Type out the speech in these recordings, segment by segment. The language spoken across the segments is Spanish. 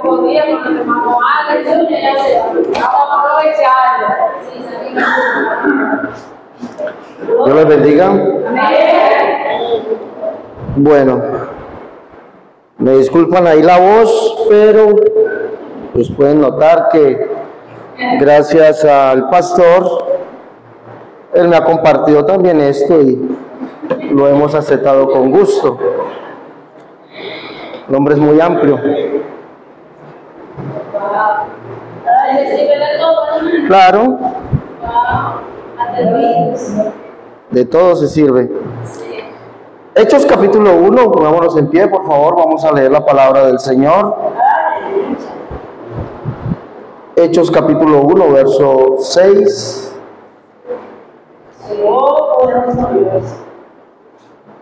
Podía con los hermanos Alex, vamos a aprovecharlo. Dios les bendiga. Bueno, me disculpan ahí la voz, pero pues pueden notar que gracias al pastor, él me ha compartido también esto y lo hemos aceptado con gusto. El hombre es muy amplio. Claro, de todo se sirve. Hechos capítulo 1, pongámonos en pie, por favor, vamos a leer la palabra del Señor. Hechos capítulo 1, verso 6.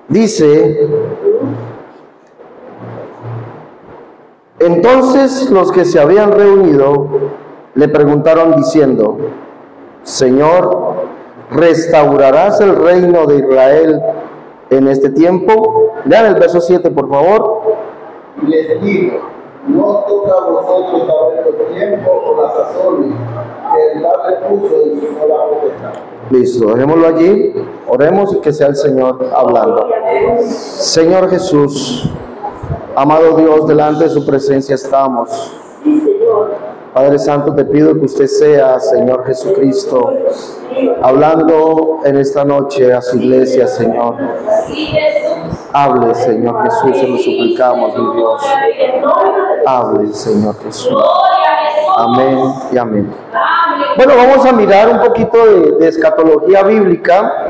Dice: entonces los que se habían reunido le preguntaron diciendo: Señor, ¿restaurarás el reino de Israel en este tiempo? Lean el verso 7, por favor. Y les dijo: no toca a vosotros saber los tiempos o las sazones que el Padre puso en su sola potestad. Listo, dejémoslo allí, oremos y que sea el Señor hablando. Señor Jesús, amado Dios, delante de su presencia estamos. Padre Santo, te pido que usted sea, Señor Jesucristo, hablando en esta noche a su iglesia, Señor. Hable, Señor Jesús, se lo suplicamos, mi Dios. Hable, Señor Jesús. Amén y amén. Bueno, vamos a mirar un poquito de escatología bíblica.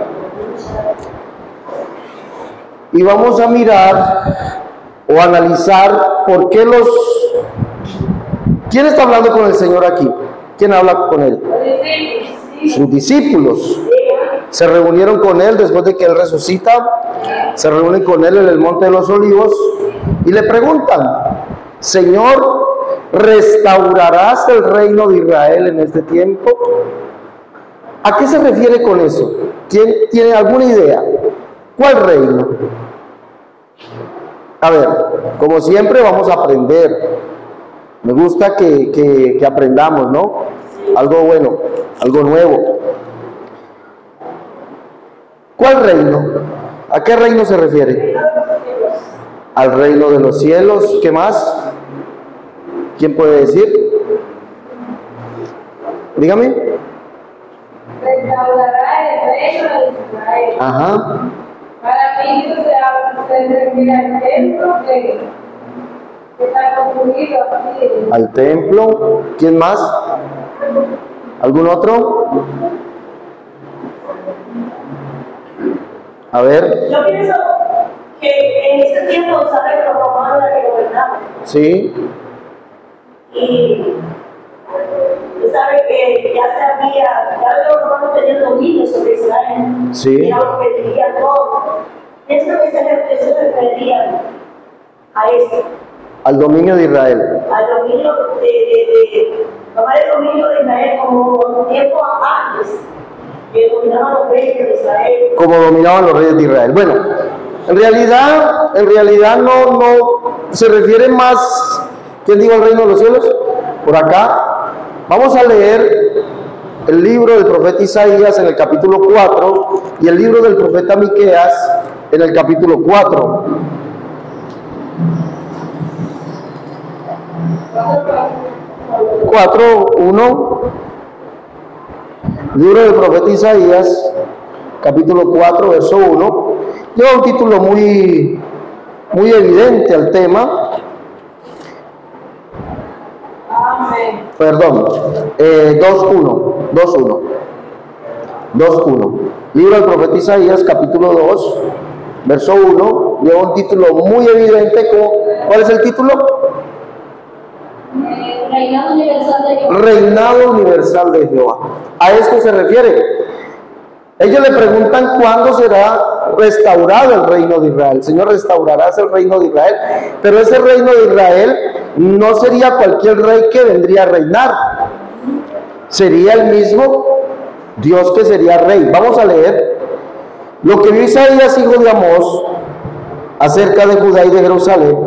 Y vamos a mirar o analizar por qué ¿quién está hablando con el Señor aquí? ¿Quién habla con Él? Sus discípulos. Se reunieron con Él después de que Él resucita. Se reúnen con Él en el Monte de los Olivos y le preguntan: Señor, ¿restaurarás el reino de Israel en este tiempo? ¿A qué se refiere con eso? ¿Quién tiene alguna idea? ¿Cuál reino? A ver, como siempre vamos a aprender. Me gusta que aprendamos, ¿no? Algo bueno, algo nuevo. ¿Cuál reino? ¿A qué reino se refiere? Al reino de los cielos. ¿Qué más? ¿Quién puede decir? Dígame. Restaurará el reino de Israel. Ajá. Para mí se refiere al templo que está construido aquí. Al templo. ¿Quién más? ¿Algún otro? A ver. Yo pienso que en ese tiempo, ¿sabes? Los romanos eran que gobernaban. Sí. Y tú sabes que ya los romanos tenían dominio sobre Israel. Sí. Era lo que dirían todo. Pienso que se refería a eso. Al dominio de Israel. Al dominio tomar el dominio de Israel como tiempo antes. Que dominaban los reyes de Israel. Como dominaban los reyes de Israel. Bueno, en realidad no se refiere más. ¿Quién dijo el reino de los cielos? Por acá. Vamos a leer el libro del profeta Isaías en el capítulo 4 y el libro del profeta Miqueas en el capítulo 4. Libro del profeta Isaías, capítulo 4, verso 1. Lleva un título muy evidente al tema. Perdón, 2.1. Libro del profeta Isaías, capítulo 2, verso 1. Lleva un título muy evidente. ¿Cuál es el título? Reinado universal de Jehová. Reinado universal de Jehová. A esto se refiere. Ellos le preguntan cuándo será restaurado el reino de Israel. Señor, restaurarás el reino de Israel. Pero ese reino de Israel no sería cualquier rey que vendría a reinar. Sería el mismo Dios que sería rey. Vamos a leer lo que vio Isaías, hijo de Amós, acerca de Judá y de Jerusalén,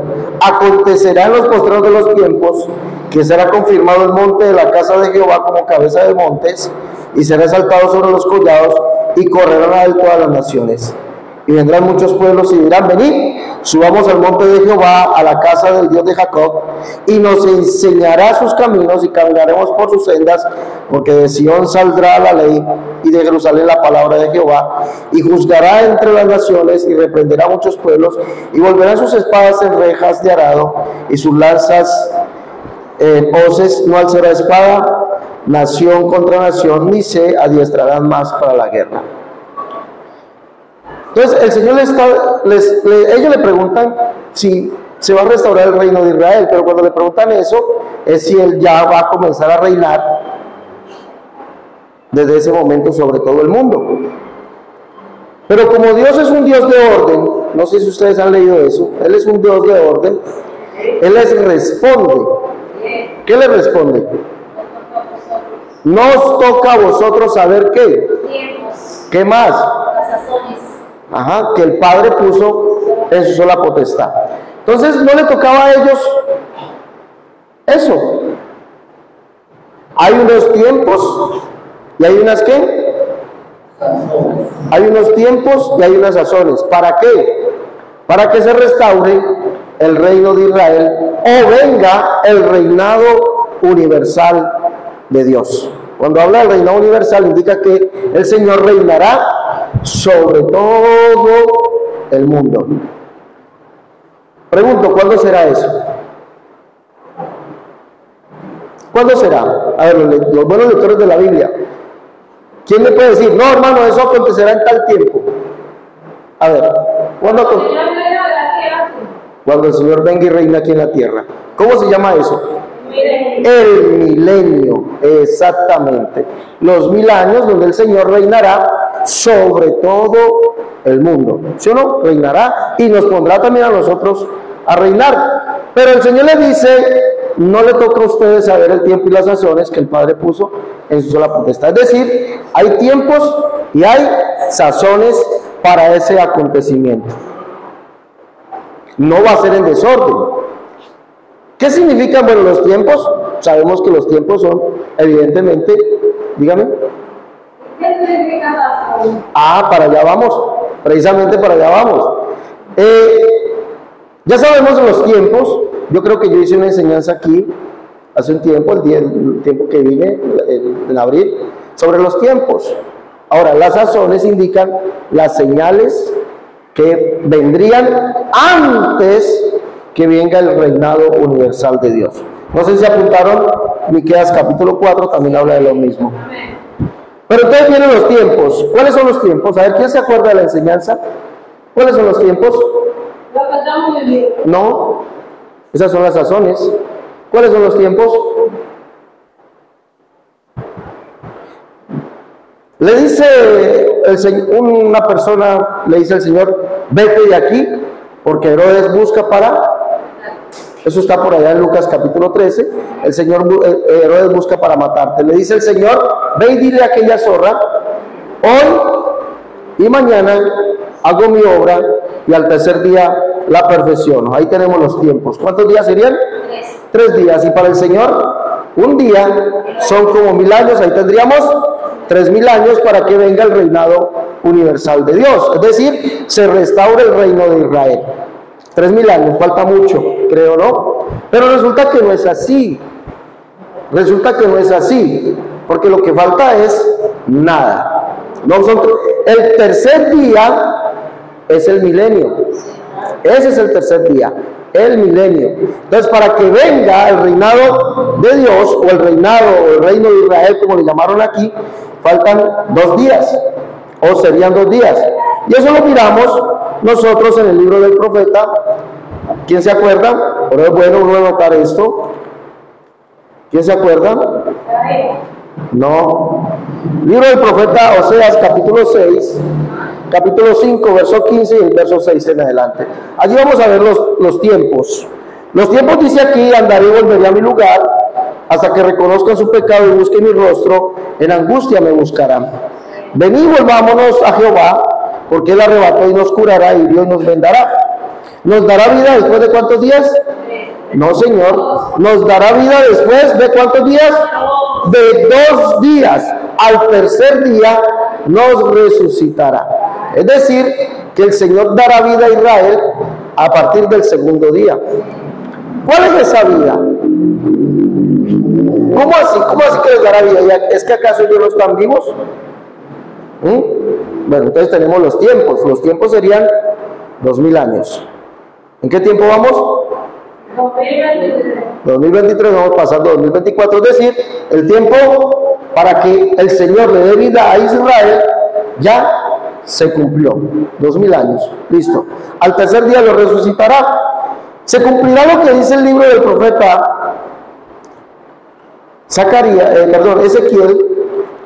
acontecerá en los postreros de los tiempos que será confirmado el monte de la casa de Jehová como cabeza de montes, y será exaltado sobre los collados, y correrán a él todas las naciones. Y vendrán muchos pueblos y dirán: venid, subamos al monte de Jehová, a la casa del Dios de Jacob, y nos enseñará sus caminos, y caminaremos por sus sendas, porque de Sión saldrá la ley, y de Jerusalén la palabra de Jehová, y juzgará entre las naciones, y reprenderá a muchos pueblos, y volverán sus espadas en rejas de arado, y sus lanzas en hoces. No alzará espada nación contra nación, ni se adiestrarán más para la guerra. Entonces el Señor ellos le preguntan si se va a restaurar el reino de Israel, pero cuando le preguntan eso, es si Él ya va a comenzar a reinar desde ese momento sobre todo el mundo. Pero como Dios es un Dios de orden, no sé si ustedes han leído eso, Él es un Dios de orden, Él les responde. ¿Qué le responde? No os toca a vosotros saber qué. ¿Qué más? Ajá, que el Padre puso en su sola potestad. Entonces no le tocaba a ellos eso. Hay unos tiempos y hay unas ¿qué? Hay unos tiempos y hay unas sazones. ¿Para qué? Para que se restaure el reino de Israel o venga el reinado universal de Dios. Cuando habla del reinado universal indica que el Señor reinará sobre todo el mundo. Pregunto, ¿cuándo será eso? ¿Cuándo será? A ver, los buenos lectores de la Biblia, ¿quién me puede decir? No, hermano, eso acontecerá en tal tiempo. A ver, ¿cuándo acontecerá? Cuando el Señor venga y reina aquí en la tierra. ¿Cómo se llama eso? El milenio, exactamente. Los 1000 años donde el Señor reinará sobre todo el mundo. ¿Sí o no? Reinará y nos pondrá también a nosotros a reinar. Pero el Señor le dice: no le toca a ustedes saber el tiempo y las sazones que el Padre puso en su sola potestad. Es decir, hay tiempos y hay sazones para ese acontecimiento. No va a ser en desorden. ¿Qué significan, bueno, los tiempos? Sabemos que los tiempos son, evidentemente, dígame. ¿Qué significa sazón? Para allá vamos, precisamente para allá vamos. Ya sabemos de los tiempos. Yo creo que yo hice una enseñanza aquí hace un tiempo, el tiempo que vine, en abril, sobre los tiempos. Ahora, las sazones indican las señales que vendrían antes que venga el reinado universal de Dios. No sé si apuntaron, Miqueas capítulo 4 también habla de lo mismo. Pero entonces vienen los tiempos. ¿Cuáles son los tiempos? A ver, ¿quién se acuerda de la enseñanza? ¿Cuáles son los tiempos? Lo que estamos viviendo. No, esas son las sazones. ¿Cuáles son los tiempos? Le dice una persona, le dice al Señor: vete de aquí, porque Herodes busca para... Eso está por allá en Lucas capítulo 13. El Señor, Herodes busca para matarte. Le dice el Señor: ve y dile a aquella zorra: hoy y mañana hago mi obra, y al tercer día la perfecciono. Ahí tenemos los tiempos. ¿Cuántos días serían? 3 días. Y para el Señor, un día son como 1000 años. Ahí tendríamos 3000 años para que venga el reinado universal de Dios. Es decir, se restaure el reino de Israel. 3000 años, falta mucho, creo, ¿no? Pero resulta que no es así. Resulta que no es así, porque lo que falta es nada. El tercer día es el milenio. Ese es el tercer día, el milenio. Entonces, para que venga el reinado de Dios, o el reinado, o el reino de Israel, como le llamaron aquí, faltan 2 días, o serían 2 días. Y eso lo miramos nosotros en el libro del profeta. ¿Quién se acuerda? Pero es bueno uno anotar esto. ¿Quién se acuerda? No. Libro del profeta Oseas, capítulo 6, capítulo 5, verso 15 y el verso 6 en adelante. Allí vamos a ver los tiempos. Los tiempos dice aquí: andaré y volveré a mi lugar, hasta que reconozcan su pecado y busquen mi rostro, en angustia me buscarán. Venid, volvámonos a Jehová, porque Él arrebató y nos curará, hirió y nos vendará. ¿Nos dará vida después de cuántos días? No, Señor. Nos dará vida después de cuántos días? De 2 días. Al tercer día nos resucitará. Es decir, que el Señor dará vida a Israel a partir del segundo día. ¿Cuál es esa vida? ¿Cómo así? ¿Cómo así que les dará vida? ¿Es que acaso ellos no están vivos? Bueno, entonces tenemos los tiempos. Los tiempos serían 2000 años. ¿En qué tiempo vamos? 2023, vamos pasando 2024. Es decir, el tiempo para que el Señor le dé vida a Israel ya se cumplió. 2000 años. Listo. Al tercer día lo resucitará. Se cumplirá lo que dice el libro del profeta Ezequiel,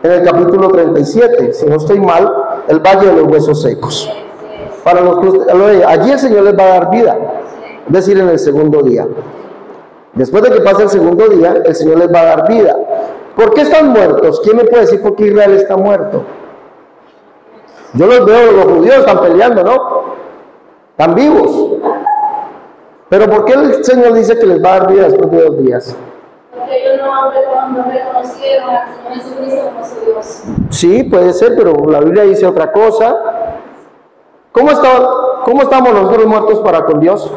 en el capítulo 37, si no estoy mal, el valle de los huesos secos. Para los que allí el Señor les va a dar vida, es decir, en el segundo día. Después de que pase el segundo día, el Señor les va a dar vida. ¿Por qué están muertos? ¿Quién me puede decir por qué Israel está muerto? Yo los veo, los judíos están peleando, ¿no? Están vivos. Pero ¿por qué el Señor dice que les va a dar vida después de 2 días? Porque ellos no reconocieron al Señor Jesucristo como su Dios. Sí, puede ser, pero la Biblia dice otra cosa. ¿Cómo estamos nosotros muertos para con Dios?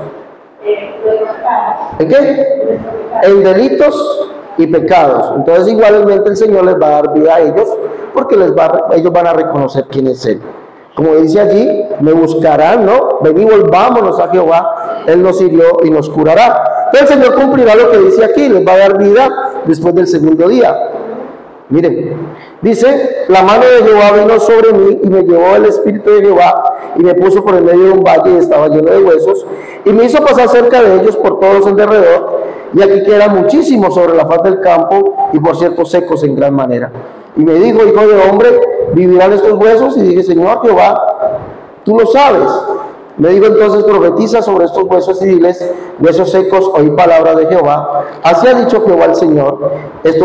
¿En qué? En delitos y pecados. Entonces igualmente el Señor les va a dar vida a ellos, porque ellos van a reconocer quién es Él. Como dice allí, me buscarán, ¿no? Ven y volvámonos a Jehová, Él nos hirió y nos curará. Entonces el Señor cumplirá lo que dice aquí, les va a dar vida después del segundo día. Miren, dice, la mano de Jehová vino sobre mí y me llevó el Espíritu de Jehová y me puso por el medio de un valle y estaba lleno de huesos y me hizo pasar cerca de ellos por todos en derredor y aquí quedan muchísimos sobre la faz del campo y por cierto secos en gran manera. Y me dijo, hijo de hombre, ¿vivirán estos huesos? Y dije, Señor Jehová, tú lo sabes. Me dijo entonces, profetiza sobre estos huesos y diles, huesos secos, oí palabra de Jehová. Así ha dicho Jehová el Señor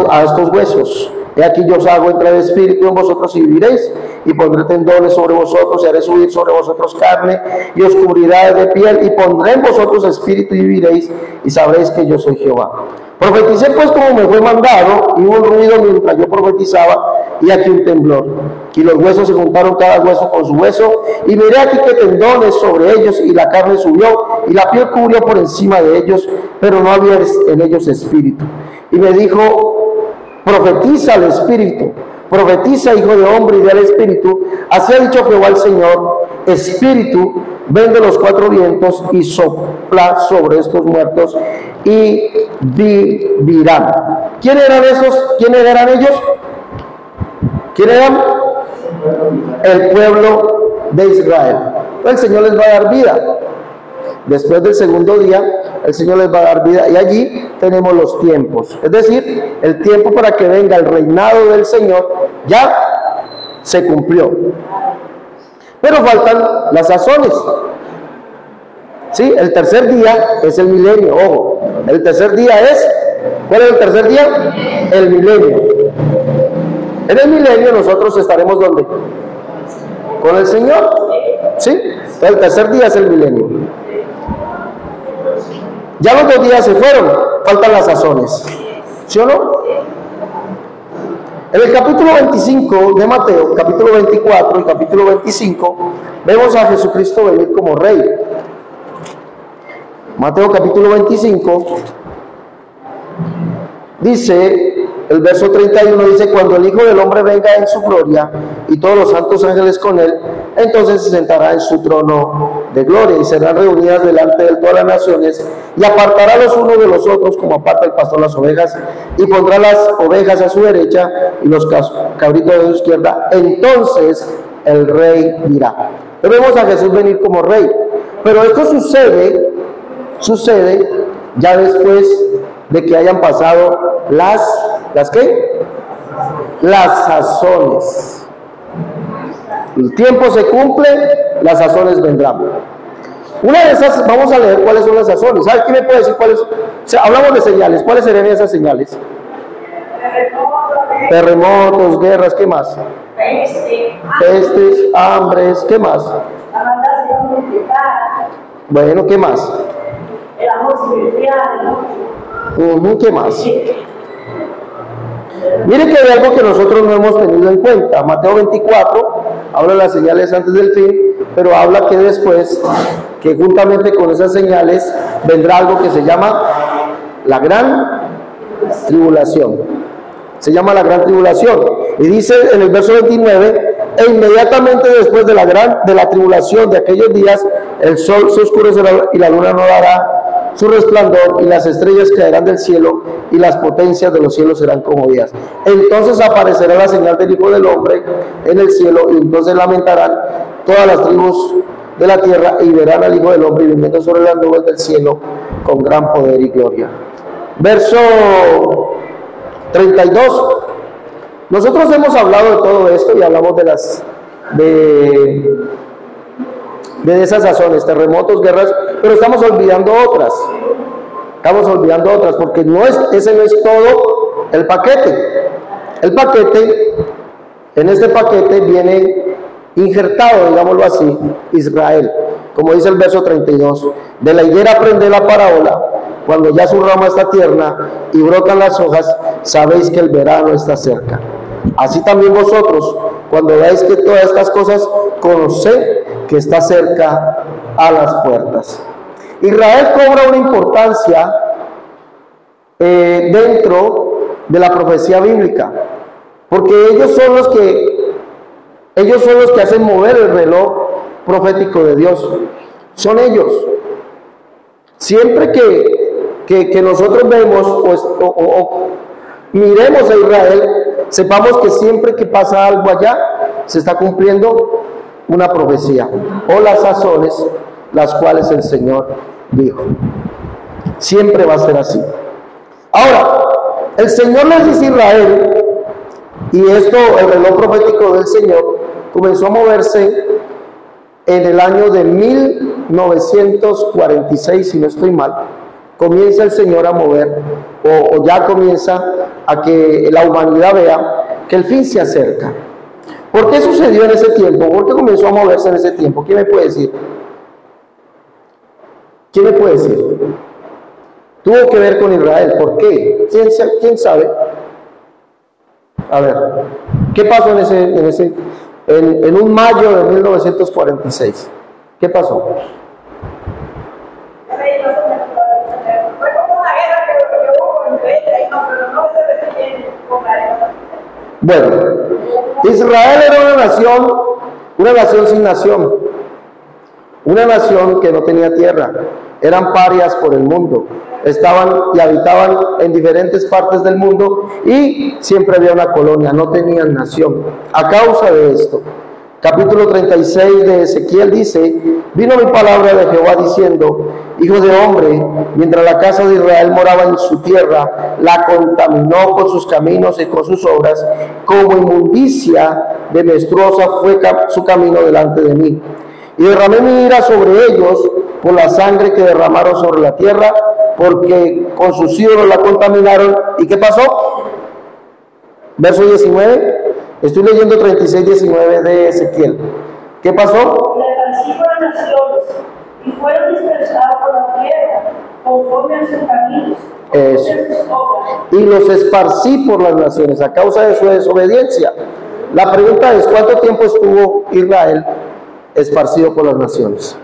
a estos huesos. He aquí yo os hago entrar espíritu en vosotros y viviréis, y pondré tendones sobre vosotros, y haré subir sobre vosotros carne, y os cubrirá de piel, y pondré en vosotros espíritu y viviréis, y sabréis que yo soy Jehová. Profeticé pues como me fue mandado, y hubo un ruido mientras yo profetizaba, y aquí un temblor. Y los huesos se juntaron cada hueso con su hueso, y miré aquí que tendones sobre ellos, y la carne subió, y la piel cubrió por encima de ellos, pero no había en ellos espíritu. Y me dijo, profetiza al espíritu, profetiza, hijo de hombre, y ve al espíritu. Así ha dicho Jehová el Señor, espíritu, ven de los 4 vientos y sopla sobre estos muertos y vivirán. ¿Quiénes eran esos? ¿Quiénes eran ellos? ¿Quién eran? El pueblo de Israel. El Señor les va a dar vida. Después del segundo día, el Señor les va a dar vida. Y allí tenemos los tiempos. Es decir, el tiempo para que venga el reinado del Señor ya se cumplió. Pero faltan las sazones. ¿Sí? El tercer día es el milenio. Ojo, el tercer día es... ¿Cuál es el tercer día? El milenio. En el milenio nosotros estaremos ¿dónde? Con el Señor. ¿Sí? Entonces, el tercer día es el milenio. Ya los 2 días se fueron, faltan las sazones. ¿Sí o no? En el capítulo 25 de Mateo, capítulo 24 y capítulo 25, vemos a Jesucristo venir como rey. Mateo capítulo 25 dice, el verso 31 dice, cuando el Hijo del Hombre venga en su gloria y todos los santos ángeles con él, entonces se sentará en su trono de gloria y serán reunidas delante de él todas las naciones y apartará los unos de los otros como aparta el pastor las ovejas y pondrá las ovejas a su derecha y los cabritos a su izquierda. Entonces el rey dirá. Vemos a Jesús venir como rey, pero esto sucede ya después de que hayan pasado ¿las qué? Las sazones. El tiempo se cumple, las sazones vendrán. Una de esas, vamos a leer cuáles son las sazones. ¿Sabes quién me puede decir cuáles? Hablamos de señales, ¿cuáles serían esas señales? Terremotos, guerras, ¿qué más? Pestes, hambres, ¿qué más? Bueno, ¿qué más? El amor celestial. ¿Qué más? Miren que hay algo que nosotros no hemos tenido en cuenta. Mateo 24 habla de las señales antes del fin, pero habla que después, que juntamente con esas señales vendrá algo que se llama la gran tribulación. Se llama la gran tribulación. Y dice en el verso 29, e inmediatamente después de la tribulación de aquellos días, el sol se oscurecerá y la luna no dará su resplandor, y las estrellas caerán del cielo, y las potencias de los cielos serán conmovidas. Entonces aparecerá la señal del Hijo del Hombre en el cielo, y entonces lamentarán todas las tribus de la tierra, y verán al Hijo del Hombre viniendo sobre las nubes del cielo con gran poder y gloria. Verso 32. Nosotros hemos hablado de todo esto y hablamos de esas razones, terremotos, guerras, pero estamos olvidando otras. Estamos olvidando otras porque ese no es todo el paquete. El paquete, en este paquete viene injertado, digámoslo así, Israel. Como dice el verso 32, de la higuera aprende la parábola, cuando ya su rama está tierna y brotan las hojas, sabéis que el verano está cerca. Así también vosotros, cuando veáis que todas estas cosas, conoced que está cerca a las puertas. Israel cobra una importancia dentro de la profecía bíblica, porque ellos son los que hacen mover el reloj profético de Dios. Son ellos. Siempre que nosotros vemos o miremos a Israel, sepamos que siempre que pasa algo allá, se está cumpliendo una profecía o las razones las cuales el Señor dijo. Siempre va a ser así. Ahora, el Señor les dice a Israel, y esto, el reloj profético del Señor, comenzó a moverse en el año de 1946, si no estoy mal. Comienza el Señor a mover, o ya comienza a que la humanidad vea que el fin se acerca. ¿Por qué sucedió en ese tiempo? ¿Por qué comenzó a moverse en ese tiempo? ¿Quién me puede decir? ¿Quién me puede decir? Tuvo que ver con Israel. ¿Por qué? ¿Quién sabe? A ver, ¿qué pasó en un mayo de 1946? ¿Qué pasó? Bueno, Israel era una nación sin nación, una nación que no tenía tierra, eran parias por el mundo, estaban y habitaban en diferentes partes del mundo y siempre había una colonia, no tenían nación. A causa de esto, capítulo 36 de Ezequiel dice, vino mi palabra de Jehová diciendo, hijo de hombre, mientras la casa de Israel moraba en su tierra, la contaminó con sus caminos y con sus obras, como inmundicia de menstruosa fue su camino delante de mí. Y derramé mi ira sobre ellos por la sangre que derramaron sobre la tierra, porque con sus ídolos la contaminaron. ¿Y qué pasó? Verso 19, estoy leyendo 36-19 de Ezequiel. ¿Qué pasó? Le esparcí por las naciones y fueron dispersados por la tierra, conforme a sus caminos, conforme a sus obras. Y los esparcí por las naciones a causa de su desobediencia. La pregunta es, ¿cuánto tiempo estuvo Israel esparcido por las naciones?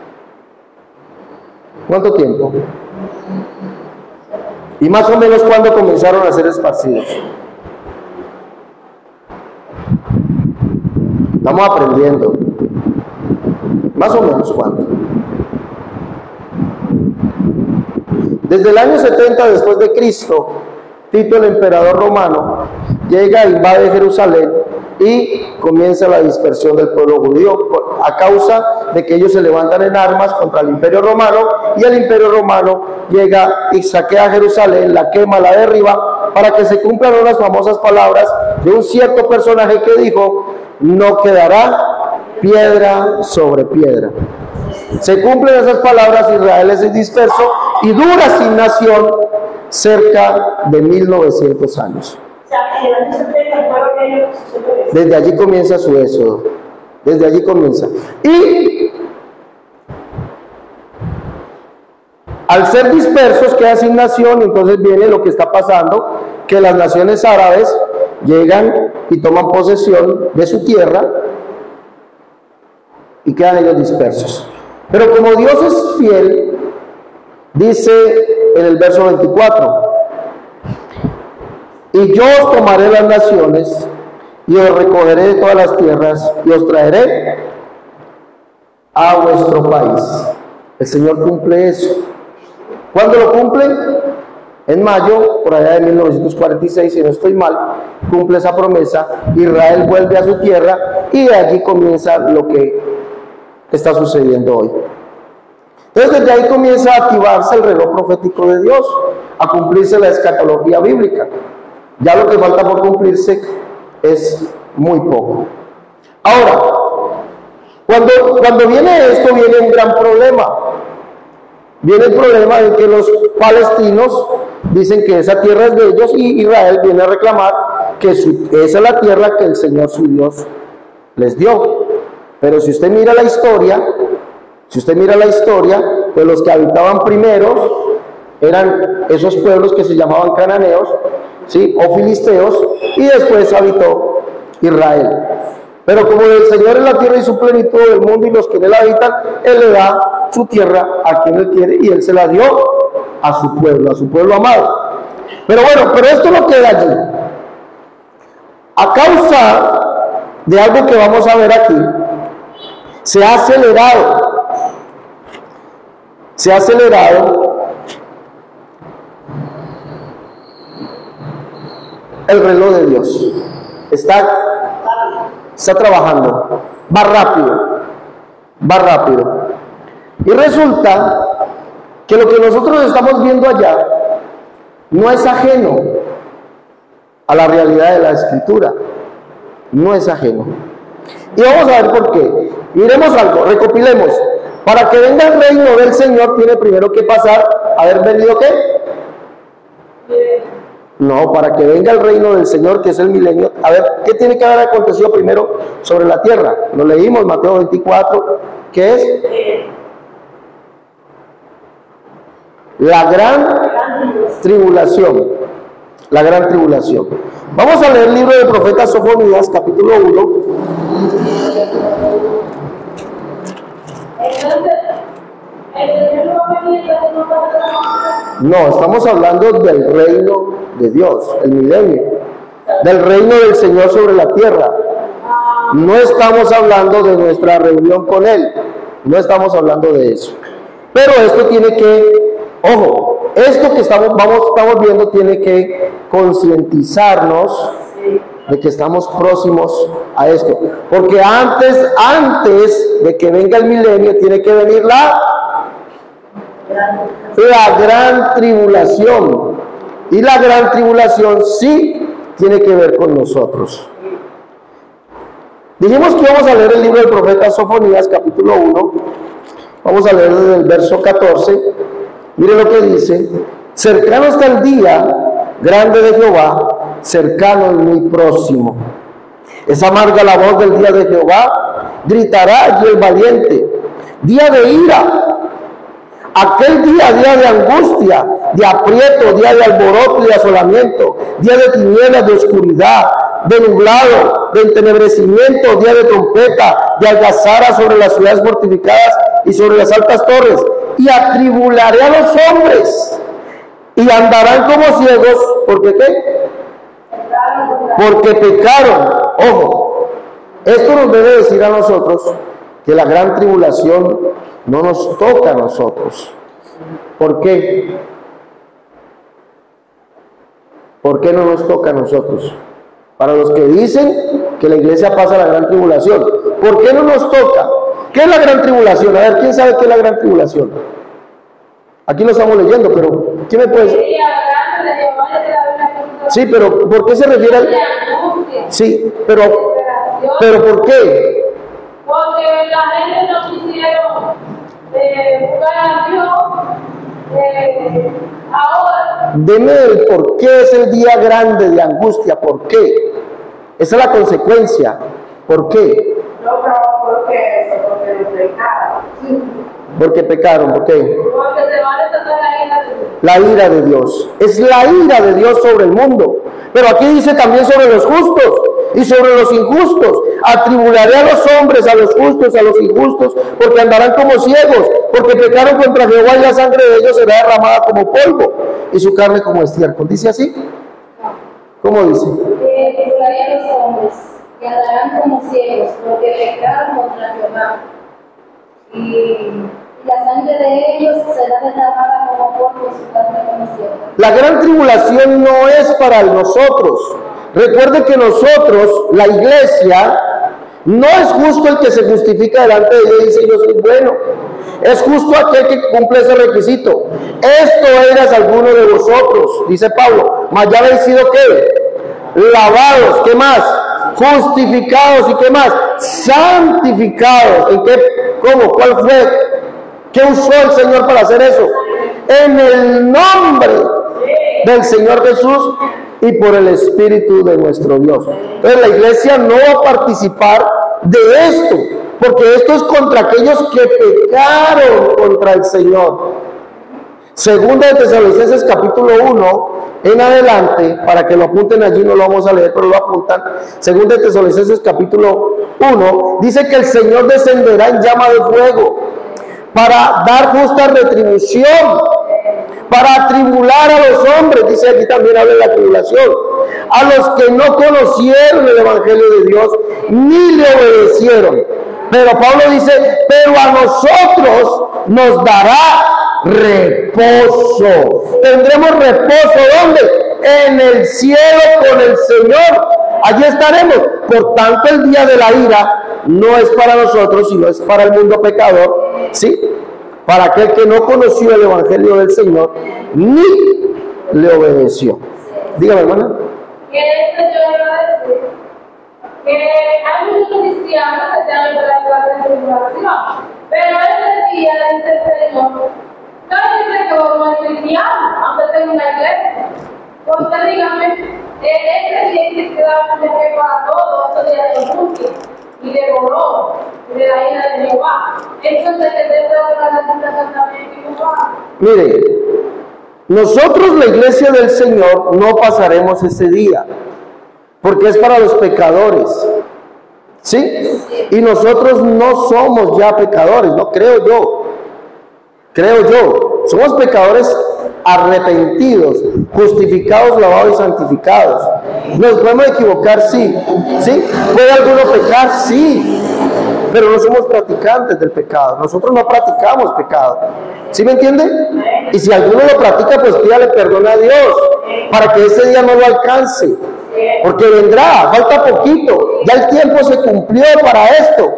¿Cuánto tiempo? Y más o menos, ¿cuándo comenzaron a ser esparcidos? Estamos aprendiendo. Más o menos, ¿cuándo? Desde el año 70 después de Cristo, Tito, el emperador romano, llega e invade Jerusalén y comienza la dispersión del pueblo judío a causa de que ellos se levantan en armas contra el imperio romano, y el imperio romano llega y saquea Jerusalén, la quema, la derriba, para que se cumplan unas famosas palabras de un cierto personaje que dijo, no quedará piedra sobre piedra. Se cumplen esas palabras, Israel es disperso y dura sin nación cerca de 1900 años. Desde allí comienza su éxodo. Desde allí comienza. Y Al ser dispersos queda sin nación, y entonces viene lo que está pasando, que las naciones árabes llegan y toman posesión de su tierra y quedan ellos dispersos. Pero como Dios es fiel, dice en el verso 24, y yo os tomaré las naciones y os recogeré de todas las tierras y os traeré a vuestro país. El Señor cumple eso. ¿Cuándo lo cumple? En mayo, por allá de 1946, si no estoy mal, cumple esa promesa. Israel vuelve a su tierra y de allí comienza lo que está sucediendo hoy. Entonces desde ahí comienza a activarse el reloj profético de Dios, a cumplirse la escatología bíblica. Ya lo que falta por cumplirse es muy poco. Ahora, cuando viene esto, viene un gran problema. Viene el problema de que los palestinos dicen que esa tierra es de ellos, y Israel viene a reclamar que esa es la tierra que el Señor su Dios les dio. Pero si usted mira la historia, pues los que habitaban primero eran esos pueblos que se llamaban cananeos, ¿sí?, o filisteos, y después habitó Israel. Pero como el Señor es la tierra y su plenitud del mundo y los que en él habitan, Él le da su tierra a quien Él quiere, y Él se la dio a su pueblo amado. Pero bueno, esto no queda allí. A causa de algo que vamos a ver aquí, se ha acelerado el reloj de Dios. Está trabajando, va rápido. Y resulta que lo que nosotros estamos viendo allá no es ajeno a la realidad de la Escritura, no es ajeno. Y vamos a ver por qué. Miremos algo, recopilemos. Para que venga el reino del Señor tiene primero que pasar, haber venido ¿qué? No, para que venga el reino del Señor, que es el milenio. A ver, ¿qué tiene que haber acontecido primero sobre la tierra? Lo leímos, Mateo 24, ¿qué es? La gran tribulación. La gran tribulación. Vamos a leer el libro del profeta Sofonías, capítulo 1. No, estamos hablando del reino de Dios, el milenio, del reino del Señor sobre la tierra. No estamos hablando de nuestra reunión con Él, no estamos hablando de eso. Pero esto tiene que, ojo, esto que estamos viendo tiene que concientizarnos de que estamos próximos a esto. Porque antes de que venga el milenio, tiene que venir la gran tribulación. Y la gran tribulación sí tiene que ver con nosotros. Dijimos que íbamos a leer el libro del profeta Sofonías, capítulo 1. Vamos a leer desde el verso 14. Mire lo que dice: cercano está el día grande de Jehová, cercano y muy próximo. Es amarga la voz del día de Jehová, gritará allí el valiente. Día de ira, aquel día de angustia, de aprieto, día de alboroto y de asolamiento, día de tinieblas, de oscuridad, de nublado, de entenebrecimiento, día de trompeta, de algazara sobre las ciudades fortificadas y sobre las altas torres. Y atribularé a los hombres, y andarán como ciegos, ¿porque qué? Porque pecaron. Ojo, esto nos debe decir a nosotros que la gran tribulación no nos toca a nosotros. ¿Por qué? ¿Por qué no nos toca a nosotros? Para los que dicen que la iglesia pasa la gran tribulación, ¿por qué no nos toca? ¿Qué es la gran tribulación? A ver, ¿quién sabe qué es la gran tribulación? Aquí lo estamos leyendo, pero ¿quién me puede decir? Sí, pero ¿por qué se refiere al...? Sí, pero ¿por qué? Porque la gente no quisieron buscar a Dios ahora. Deme el por qué es el día grande de angustia. ¿Por qué? Esa es la consecuencia. ¿Por qué? No, pero porque pecaron. Porque pecaron, ¿por qué? Porque se va a desatar la La ira de Dios. Es la ira de Dios sobre el mundo. Pero aquí dice también sobre los justos y sobre los injustos. Atribularé a los hombres, a los justos, a los injustos, porque andarán como ciegos, porque pecaron contra Jehová y la sangre de ellos será derramada como polvo y su carne como estiércol. ¿Dice así? ¿Cómo dice? Juzgaré a los hombres, que andarán como ciegos, porque pecaron contra Jehová. Y la sangre de ellos será derramada como polvo y su carne como estiércol. La gran tribulación no es para nosotros. Recuerde que nosotros, la iglesia, no es justo el que se justifica delante de Dios y dice yo soy bueno. Es justo aquel que cumple ese requisito. Esto eras alguno de vosotros, dice Pablo, mas ya habéis sido ¿qué? Lavados, ¿qué más? Justificados y ¿qué más? Santificados. ¿En qué? ¿Cómo? ¿Cuál fue? ¿Qué usó el Señor para hacer eso? En el nombre del Señor Jesús y por el Espíritu de nuestro Dios. Entonces la iglesia no va a participar de esto, porque esto es contra aquellos que pecaron contra el Señor. Segunda de Tesalonicenses capítulo 1 en adelante, para que lo apunten allí, no lo vamos a leer, pero lo apuntan. Segunda de Tesalonicenses capítulo 1 dice que el Señor descenderá en llama de fuego para dar justa retribución, para atribular a los hombres, dice aquí también habla de la tribulación, a los que no conocieron el Evangelio de Dios, ni le obedecieron. Pero Pablo dice, pero a nosotros nos dará reposo. Tendremos reposo, ¿dónde? En el cielo con el Señor. Allí estaremos. Por tanto, el día de la ira no es para nosotros, sino es para el mundo pecador, ¿sí? Para aquel que no conoció el Evangelio del Señor, ni le obedeció. Dígame, hermana. Que esto yo iba a decir, que hay muchos cristianos que se han entrado en la tribulación, pero ese día dice el Señor, no dice que vamos a cristianos, aunque tenga una iglesia. Porque dígame, ese día que se da para todo, esos días de angustia y de dolor y de la ira de Jehová. Entonces, que debe hablar también de Jehová. Mire, nosotros la iglesia del Señor no pasaremos ese día, porque es para los pecadores, ¿sí? Y nosotros no somos ya pecadores, no creo yo, somos pecadores arrepentidos, justificados, lavados y santificados. ¿Nos podemos equivocar? Sí. ¿Puede alguno pecar? Sí. Pero no somos practicantes del pecado. Nosotros no practicamos pecado. ¿Sí me entiende? Y si alguno lo practica, pues pídale perdón a Dios para que ese día no lo alcance. Porque vendrá, falta poquito. Ya el tiempo se cumplió para esto.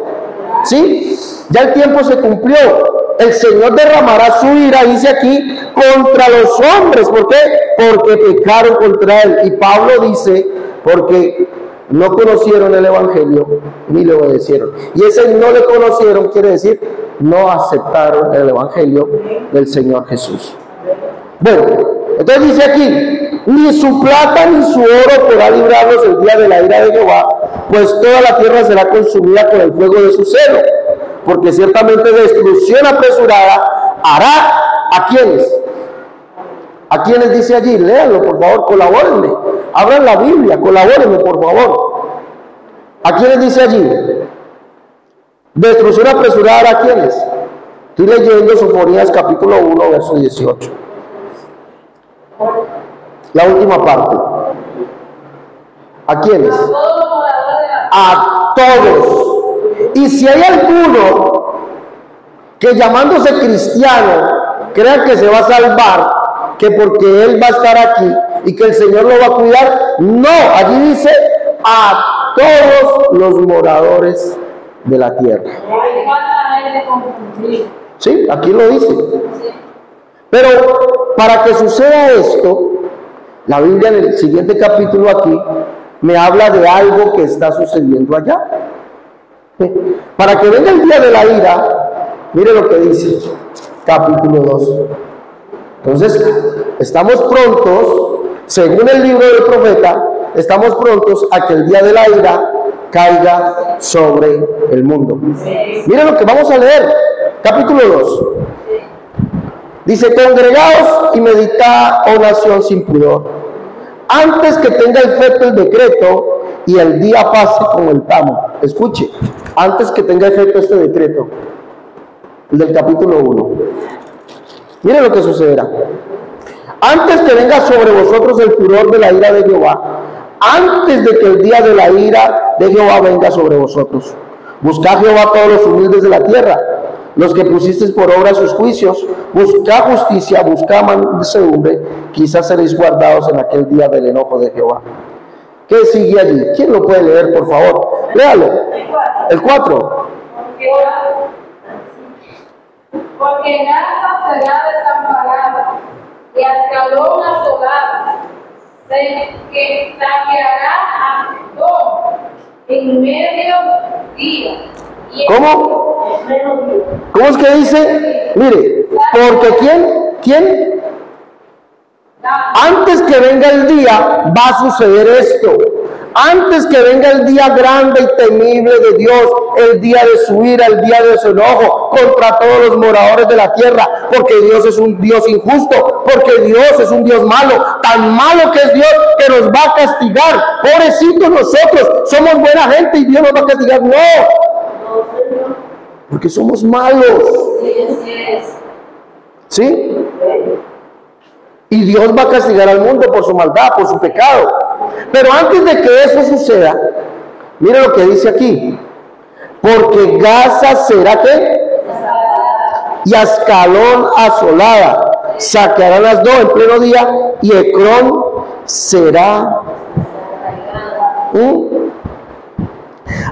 ¿Sí? Ya el tiempo se cumplió. El Señor derramará su ira, dice aquí, contra los hombres. ¿Por qué? Porque pecaron contra Él. Y Pablo dice, porque no conocieron el Evangelio ni le obedecieron. Y ese no le conocieron quiere decir no aceptaron el Evangelio del Señor Jesús. Bueno, entonces dice aquí, ni su plata ni su oro podrá librarlos el día de la ira de Jehová, pues toda la tierra será consumida por el fuego de su celo. Porque ciertamente destrucción apresurada hará ¿a quiénes? ¿A quiénes dice allí? Léanlo, por favor, colabórenme. Abran la Biblia, colabórenme, por favor. ¿A quiénes dice allí? Destrucción apresurada hará ¿a quiénes? Estoy leyendo Sofonías capítulo 1, verso 18. La última parte. ¿A quiénes? A todos. Y si hay alguno que llamándose cristiano crea que se va a salvar, que porque él va a estar aquí y que el Señor lo va a cuidar, no, allí dice a todos los moradores de la tierra. Sí, aquí lo dice. Pero para que suceda esto, la Biblia en el siguiente capítulo aquí me habla de algo que está sucediendo allá. Para que venga el día de la ira, mire lo que dice capítulo 2. Entonces, estamos prontos, según el libro del profeta, estamos prontos a que el día de la ira caiga sobre el mundo. Mire lo que vamos a leer, capítulo 2. Dice, congregaos y meditad, oh nación sin pudor, antes que tenga efecto el decreto y el día pase como el tamo. Escuche, antes que tenga efecto este decreto, el del capítulo 1. Mire lo que sucederá. Antes que venga sobre vosotros el furor de la ira de Jehová, antes de que el día de la ira de Jehová venga sobre vosotros. Buscad Jehová a todos los humildes de la tierra, los que pusisteis por obra sus juicios. Buscad justicia, buscad mansedumbre, quizás seréis guardados en aquel día del enojo de Jehová. ¿Qué sigue allí? ¿Quién lo puede leer, por favor? Léalo. El 4. Porque Gaza será desamparada y Ascalón asolada, que saqueará a Asdod en medio día. ¿Cómo? ¿Cómo es que dice? Mire, porque ¿quién? Antes que venga el día va a suceder esto. Antes que venga el día grande y temible de Dios, el día de su ira, el día de su enojo contra todos los moradores de la tierra, porque Dios es un Dios injusto, porque Dios es un Dios malo, tan malo que es Dios que nos va a castigar. Pobrecitos nosotros, somos buena gente y Dios nos va a castigar. No, porque somos malos. ¿Sí? Y Dios va a castigar al mundo por su maldad, por su pecado. Pero antes de que eso suceda, mire lo que dice aquí. Porque Gaza será ¿qué? Y Ascalón asolada. Saquearán las dos en pleno día y Ecrón será.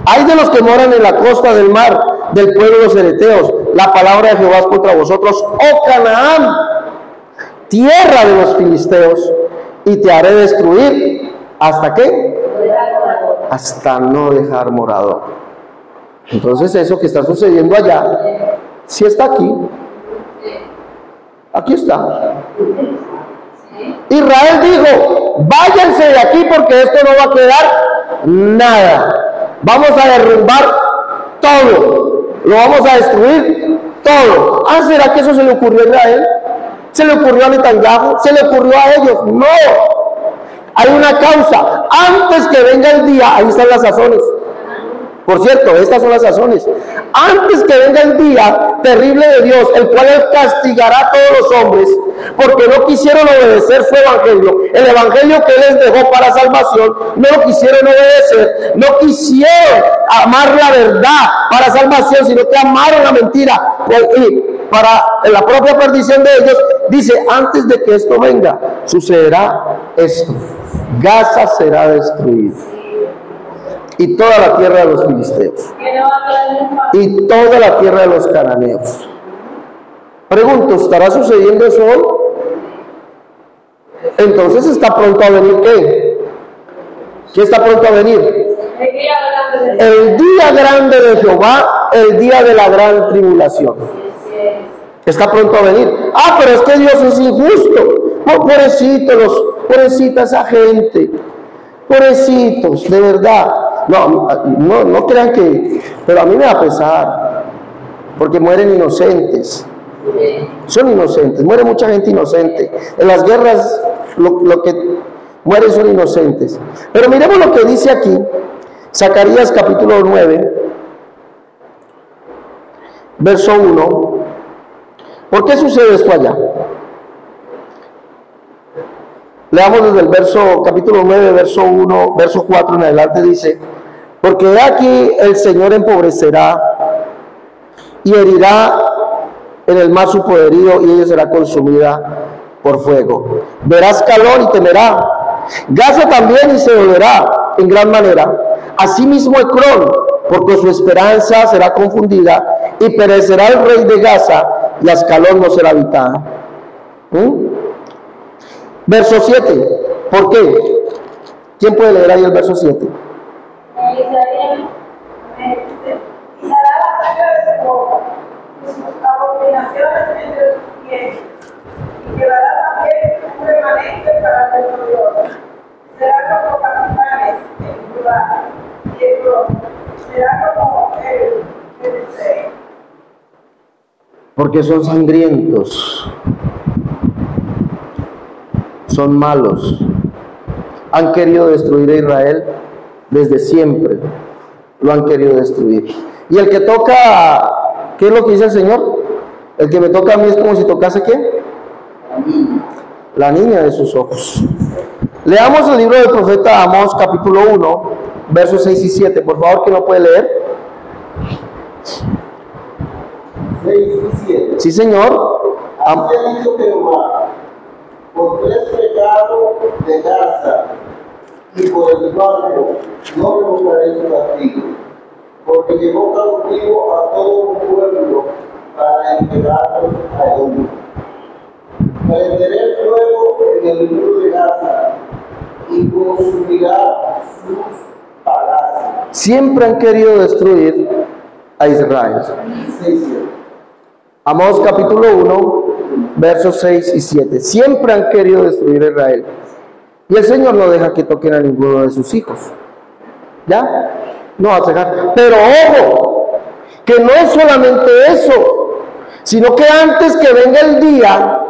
Hay de los que moran en la costa del mar, del pueblo de los ereteos. La palabra de Jehová es contra vosotros, oh Canaán, tierra de los filisteos, y te haré destruir. ¿Hasta qué? Hasta no dejar morador. Entonces eso que está sucediendo allá, sí está aquí. Aquí está. Israel dijo, váyanse de aquí porque esto no va a quedar nada. Vamos a derrumbar todo. Lo vamos a destruir todo. Ah, ¿será que eso se le ocurrió a Israel? ¿Se le ocurrió a Netanyahu? ¿Se le ocurrió a ellos? No. Hay una causa. Antes que venga el día, ahí están las sazones. Por cierto, estas son las sazones. Antes que venga el día terrible de Dios, el cual Él castigará a todos los hombres, porque no quisieron obedecer su evangelio. El evangelio que Él les dejó para salvación, no lo quisieron obedecer, no quisieron amar la verdad para salvación, sino que amaron la mentira. Y para la propia perdición de ellos, dice, antes de que esto venga, sucederá esto. Gaza será destruida. Y toda la tierra de los filisteos. Y toda la tierra de los cananeos. Pregunto, ¿estará sucediendo eso hoy? Entonces está pronto a venir ¿qué? ¿Qué está pronto a venir? El día grande de Jehová, el día de la gran tribulación. Está pronto a venir. Ah, pero es que Dios es injusto. Oh, pobrecita esa gente. Pobrecitos, de verdad. No crean que, pero a mí me va a pesar, porque mueren inocentes, son inocentes, muere mucha gente inocente, en las guerras lo que mueren son inocentes. Pero miremos lo que dice aquí, Zacarías capítulo 9, verso 1, ¿por qué sucede esto allá? Leamos desde el verso, capítulo 9, verso 1, verso 4 en adelante, dice, porque de aquí el Señor empobrecerá y herirá en el mar su poderío y ella será consumida por fuego. Verás calor y temerá. Gaza también y se dolerá en gran manera. Asimismo Ecrón, porque su esperanza será confundida y perecerá el rey de Gaza y Ascalón no será habitada. Verso 7, ¿por qué? ¿Quién puede leer ahí el verso 7? Y será la sangre de su boca, y sus abominaciones entre sus pies, y quedará también un remanente para el Dios. Será como capitanes en Judá, y será como el deseo. Porque son sangrientos. son malos. Han querido destruir a Israel desde siempre. Lo han querido destruir. Y el que toca, ¿qué es lo que dice el Señor? El que me toca a mí es como si tocase ¿qué? La niña de sus ojos. Leamos el libro del profeta Amós, capítulo 1, versos 6 y 7. Por favor, ¿quién lo puede leer? 6 y 7. Sí, Señor. Así ha dicho Jehová, por 3 pecados de Gaza y por el cuarto no revocaré su castigo, porque llevó cautivo a todo un pueblo para entregarlo a Edom. Prenderé fuego en el muro de Gaza y consumirá sus palacios. Siempre han querido destruir a Israel. 6 y 7. Amós capítulo 1, versos 6 y 7. Siempre han querido destruir a Israel. Y el Señor no deja que toquen a ninguno de sus hijos. ¿Ya? No va a dejar. Pero ojo, que no es solamente eso, sino que antes que venga el día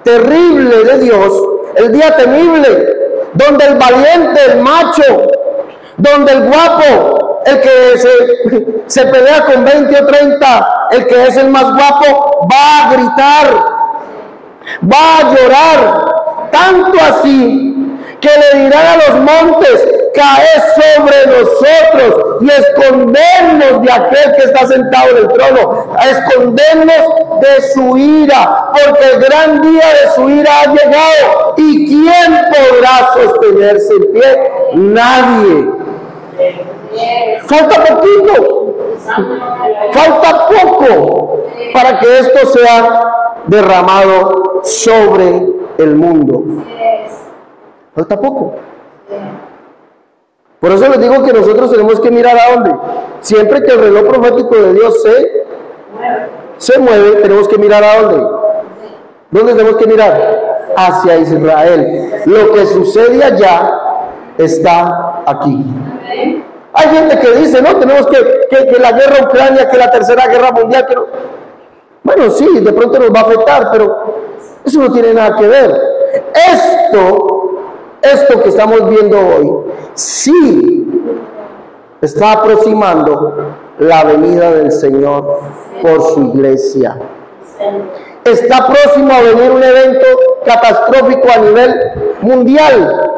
terrible de Dios, el día temible, donde el valiente, el macho, donde el guapo, el que se pelea con 20 o 30, el que es el más guapo, va a gritar, va a llorar, tanto así que le dirán a los montes, caed sobre nosotros y escondernos de aquel que está sentado en el trono, a escondernos de su ira, porque el gran día de su ira ha llegado. ¿Y quién podrá sostenerse en pie? Nadie. Falta poquito, falta poco para que esto sea derramado sobre el mundo. Falta poco. Por eso les digo que nosotros tenemos que mirar a dónde. Siempre que el reloj profético de Dios se mueve, tenemos que mirar a dónde. ¿Dónde tenemos que mirar? Hacia Israel. Lo que sucede allá está aquí. Hay gente que dice, no, tenemos que la guerra Ucrania, que la tercera guerra mundial, que no. Bueno, sí, de pronto nos va a afectar, pero eso no tiene nada que ver. Esto que estamos viendo hoy, sí está aproximando la venida del Señor por su iglesia. Está próximo a venir un evento catastrófico a nivel mundial.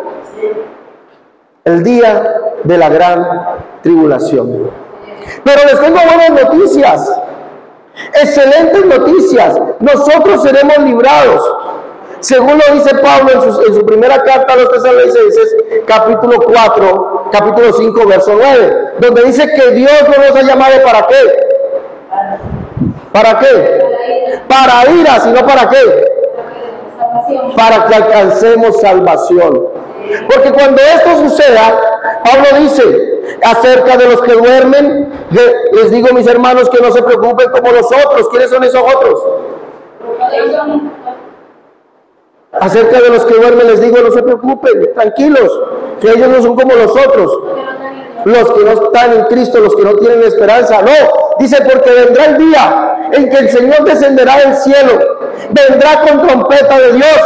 El día de la gran tribulación. Pero les tengo buenas noticias. Excelentes noticias. Nosotros seremos librados. Según lo dice Pablo en su primera carta a los Tesalonicenses, capítulo 4, capítulo 5, verso 9, donde dice que Dios no nos ha llamado ¿para qué? ¿Para qué? Para ira, sino ¿para qué? Para que alcancemos salvación. Porque cuando esto suceda, Pablo dice acerca de los que duermen, les digo, mis hermanos, que no se preocupen como los otros. ¿Quiénes son esos otros? Acerca de los que duermen les digo, no se preocupen, tranquilos, que ellos no son como los otros, los que no están en Cristo, los que no tienen esperanza. No, dice, porque vendrá el día en que el Señor descenderá del cielo, vendrá con trompeta de Dios,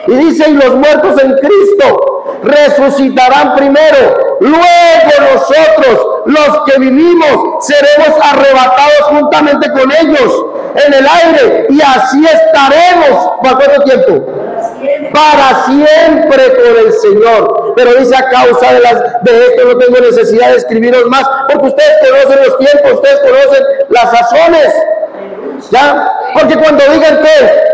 y dice, y los muertos en Cristo resucitarán primero, luego nosotros, los que vivimos, seremos arrebatados juntamente con ellos en el aire, y así estaremos, ¿por cuánto tiempo? Para siempre con el Señor. Pero dice, a causa de esto no tengo necesidad de escribiros más, porque ustedes conocen los tiempos, ustedes conocen las sazones, ¿ya? Porque cuando digan que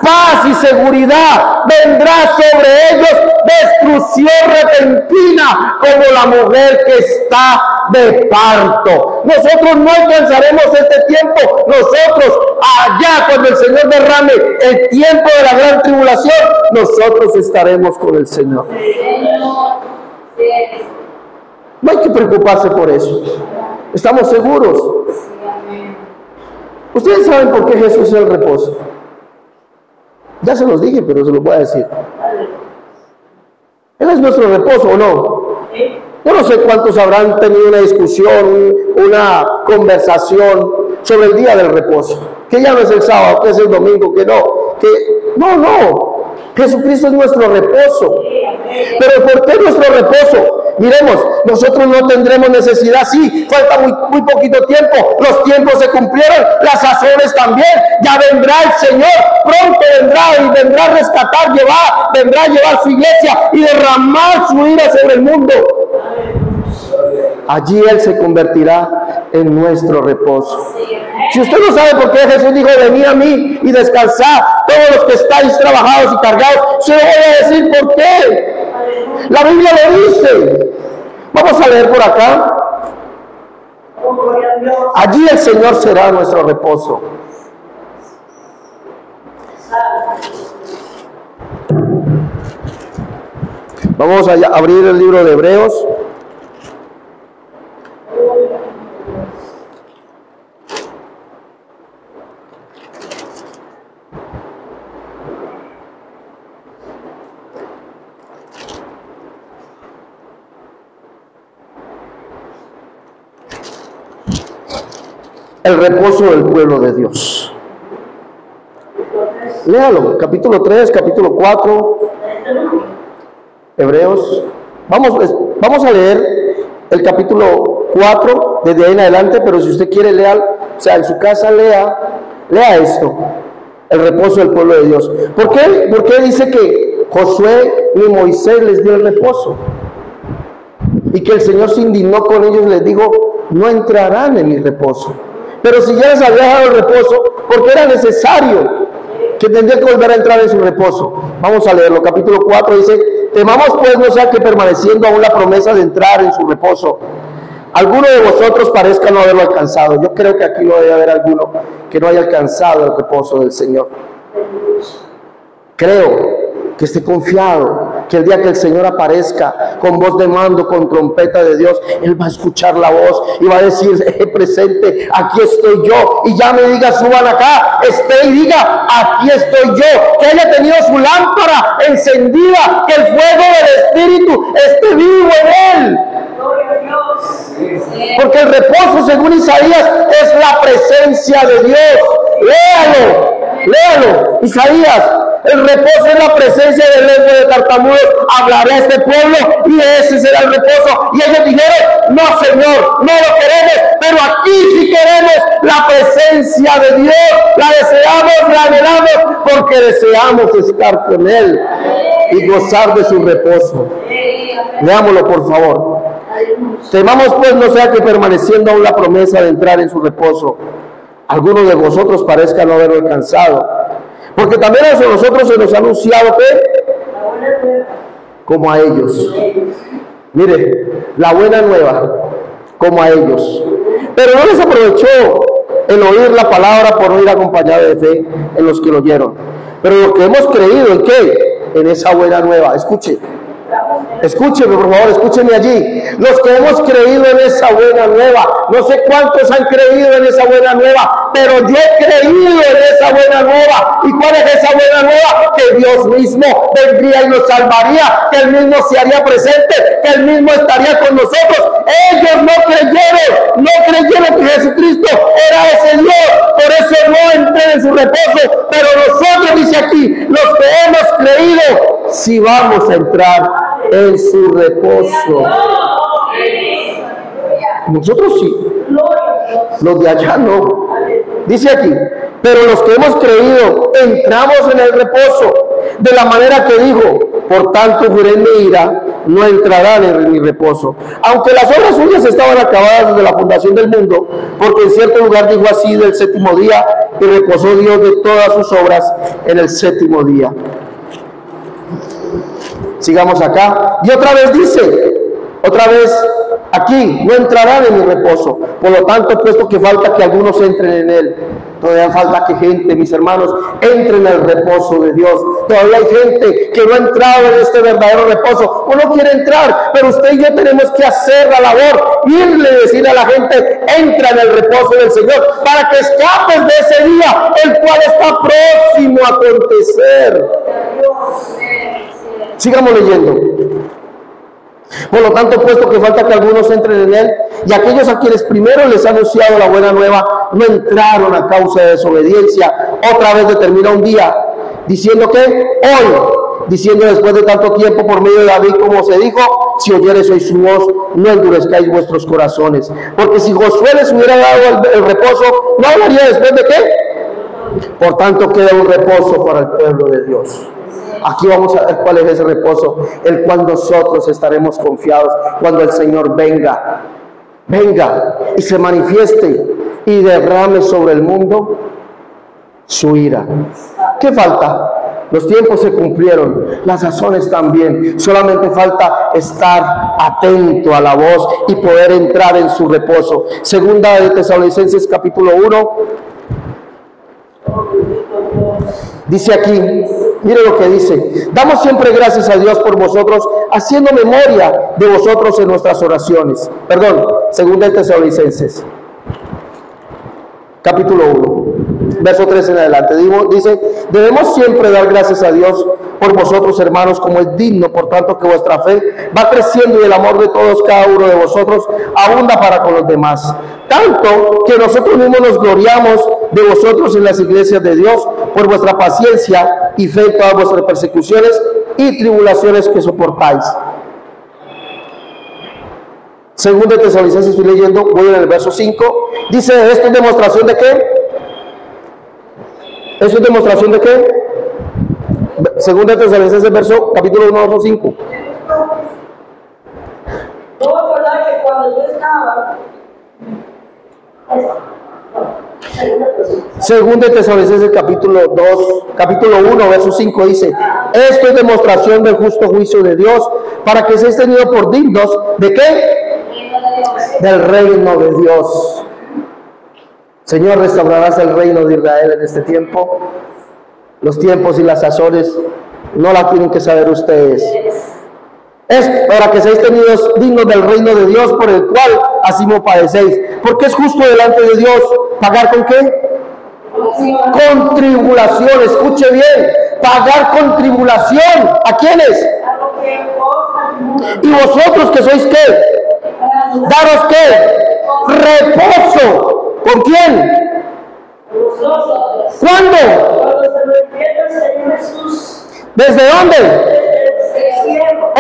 paz y seguridad, vendrá sobre ellos destrucción repentina, como la mujer que está de parto. Nosotros no alcanzaremos este tiempo. Nosotros, allá cuando el Señor derrame el tiempo de la gran tribulación, nosotros estaremos con el Señor. No hay que preocuparse por eso. Estamos seguros. Ustedes saben por qué Jesús es el reposo. Ya se los dije, pero se los voy a decir. Él es nuestro reposo, ¿o no? Yo no sé cuántos habrán tenido una discusión, una conversación sobre el día del reposo. Que ya no es el sábado, que es el domingo, que no. No. Jesucristo es nuestro reposo. Pero ¿por qué nuestro reposo? Miremos, nosotros no tendremos necesidad, sí, falta muy poquito tiempo, los tiempos se cumplieron, las sazones también, ya vendrá el Señor, pronto vendrá y vendrá a rescatar, vendrá a llevar su iglesia y derramar su ira sobre el mundo. Allí Él se convertirá en nuestro reposo. Si usted no sabe por qué Jesús dijo, venid a mí y descansad, todos los que estáis trabajados y cargados, se lo voy a decir por qué. La Biblia lo dice. Vamos a leer por acá. Allí el Señor será nuestro reposo. Vamos a abrir el libro de Hebreos. El reposo del pueblo de Dios. Léalo, capítulo 3, capítulo 4, Hebreos. Vamos a leer el capítulo 4 desde ahí en adelante, pero si usted quiere leer, o sea, en su casa lea esto, el reposo del pueblo de Dios. ¿Por qué? Porque dice que Josué ni Moisés les dio el reposo y que el Señor se indignó con ellos y les dijo, no entrarán en mi reposo. Pero si ya les había dado el reposo, porque era necesario que tendría que volver a entrar en su reposo. Vamos a leerlo, capítulo 4 dice, temamos pues no sea que permaneciendo aún la promesa de entrar en su reposo, alguno de vosotros parezca no haberlo alcanzado. Yo creo que aquí no debe haber alguno que no haya alcanzado el reposo del Señor. Creo que esté confiado que el día que el Señor aparezca con voz de mando, con trompeta de Dios, Él va a escuchar la voz y va a decir, presente, aquí estoy yo, y ya me diga, suban acá, esté y diga, aquí estoy yo, que haya tenido su lámpara encendida, que el fuego del Espíritu esté vivo en Él. Porque el reposo, según Isaías, es la presencia de Dios. Léalo, Isaías. El reposo es la presencia del lengua de tartamudos. Hablaré a este pueblo y ese será el reposo. Y ellos dijeron, no Señor, no lo queremos, pero aquí sí queremos la presencia de Dios. La deseamos, la anhelamos, porque deseamos estar con Él y gozar de su reposo. Leámoslo por favor. Temamos pues no sea que permaneciendo aún la promesa de entrar en su reposo, alguno de vosotros parezca no haberlo alcanzado. Porque también a nosotros se nos ha anunciado que, como a ellos. Mire, la buena nueva, como a ellos. Pero no les aprovechó el oír la palabra por no ir acompañada de fe en los que lo oyeron. Pero lo que hemos creído, ¿en qué? En esa buena nueva. Escúcheme, por favor, escúcheme allí. Los que hemos creído en esa buena nueva, no sé cuántos han creído en esa buena nueva, pero yo he creído en esa buena nueva. ¿Y cuál es esa buena nueva? Que Dios mismo vendría y nos salvaría, que Él mismo se haría presente, que Él mismo estaría con nosotros. Ellos no creyeron que Jesucristo era ese Dios, por eso no entré en su reposo. Pero nosotros, dice aquí, los que hemos creído, sí vamos a entrar en su reposo. Nosotros sí, los de allá no. Dice aquí, pero los que hemos creído entramos en el reposo, de la manera que dijo, por tanto juré en mi ira, no entrarán en mi reposo. Aunque las obras suyas estaban acabadas desde la fundación del mundo, porque en cierto lugar dijo así del séptimo día, y reposó Dios de todas sus obras en el séptimo día. Sigamos acá. Y otra vez dice, aquí, no entrarán en mi reposo. Por lo tanto, puesto que falta que algunos entren en él, todavía falta que gente, mis hermanos, entren en el reposo de Dios. Todavía hay gente que no ha entrado en este verdadero reposo, o no quiere entrar, pero usted y yo tenemos que hacer la labor, irle y decir a la gente, entra en el reposo del Señor, para que escapes de ese día, el cual está próximo a acontecer. Sigamos leyendo. Por lo tanto, puesto que falta que algunos entren en él, y aquellos a quienes primero les ha anunciado la buena nueva no entraron a causa de desobediencia, otra vez determina un día diciendo que hoy, diciendo después de tanto tiempo por medio de David, como se dijo, si oyeres hoy su voz, no endurezcáis vuestros corazones. Porque si Josué les hubiera dado el reposo, ¿no hablaría después de qué? Por tanto queda un reposo para el pueblo de Dios. Aquí vamos a ver cuál es ese reposo, el cual nosotros estaremos confiados cuando el Señor venga y se manifieste y derrame sobre el mundo su ira. ¿Qué falta? Los tiempos se cumplieron, las sazones también. Solamente falta estar atento a la voz y poder entrar en su reposo. Segunda de Tesalonicenses capítulo 1. Dice aquí, mire lo que dice: damos siempre gracias a Dios por vosotros, haciendo memoria de vosotros en nuestras oraciones. Perdón, segunda de Tesalonicenses capítulo 1, verso 3 en adelante. Dice: debemos siempre dar gracias a Dios por vosotros, hermanos, como es digno, por tanto que vuestra fe va creciendo y el amor de todos, cada uno de vosotros, abunda para con los demás. Tanto que nosotros mismos nos gloriamos de vosotros en las iglesias de Dios por vuestra paciencia y fe en todas vuestras persecuciones y tribulaciones que soportáis. Según de Tesalonicenses, estoy leyendo, voy en el verso 5. Dice: ¿esto es demostración de qué? ¿Eso es demostración de qué? Según de Tesalonicenses, verso, capítulo 1, verso 5. No me acordaba que cuando yo estaba... Según de Tesalonicenses capítulo 1, verso 5 dice: esto es demostración del justo juicio de Dios, para que seáis tenidos por dignos ¿de qué? Del reino de Dios. Señor, restaurarás el reino de Israel en este tiempo. Los tiempos y las sazones no la tienen que saber ustedes. Es para que seáis tenidos dignos del reino de Dios, por el cual así me padecéis. Porque es justo delante de Dios pagar ¿con qué? Con tribulación. Escuche bien, pagar con tribulación. ¿A quiénes? Y vosotros que sois ¿qué? Daros ¿qué? Reposo. ¿Con quién? ¿Cuándo? ¿Desde dónde?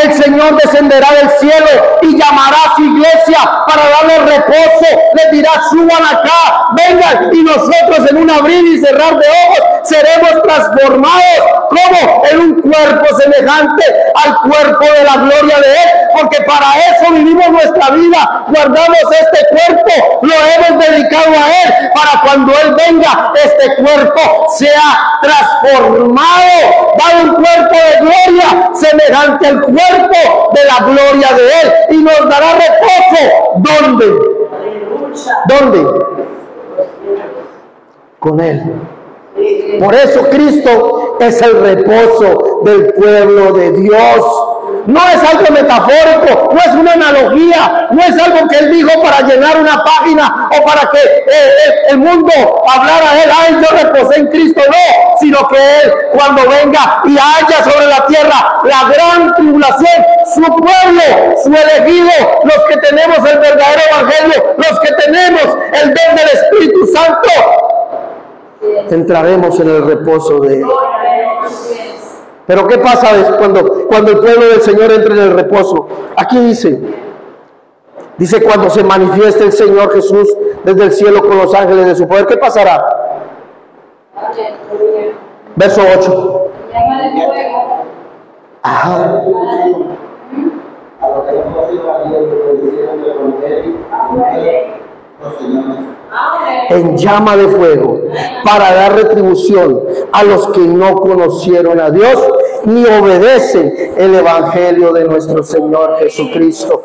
El Señor descenderá del cielo y llamará a su iglesia para darle reposo. Les dirá: suban acá, vengan, y nosotros en un abrir y cerrar de ojos seremos transformados como en un cuerpo semejante al cuerpo de la gloria de Él, porque para eso vivimos nuestra vida, guardamos este cuerpo, lo hemos dedicado a Él, para cuando Él venga este cuerpo sea transformado, dado un cuerpo de gloria semejante al cuerpo de la gloria de Él, y nos dará reposo. ¿Dónde? ¿Dónde? Con Él. Por eso Cristo es el reposo del pueblo de Dios. No es algo metafórico, no es una analogía, no es algo que Él dijo para llenar una página o para que el mundo hablara de Él: ay, yo reposé en Cristo. No, sino que Él, cuando venga y haya sobre la tierra la gran tribulación, su pueblo, su elegido, los que tenemos el verdadero evangelio, los que tenemos el don del Espíritu Santo, entraremos en el reposo de Él. Pero ¿qué pasa cuando el pueblo del Señor entre en el reposo? Aquí dice cuando se manifieste el Señor Jesús desde el cielo con los ángeles de su poder. ¿Qué pasará? Verso 8. Ajá. En llama de fuego, para dar retribución a los que no conocieron a Dios ni obedecen el evangelio de nuestro Señor Jesucristo.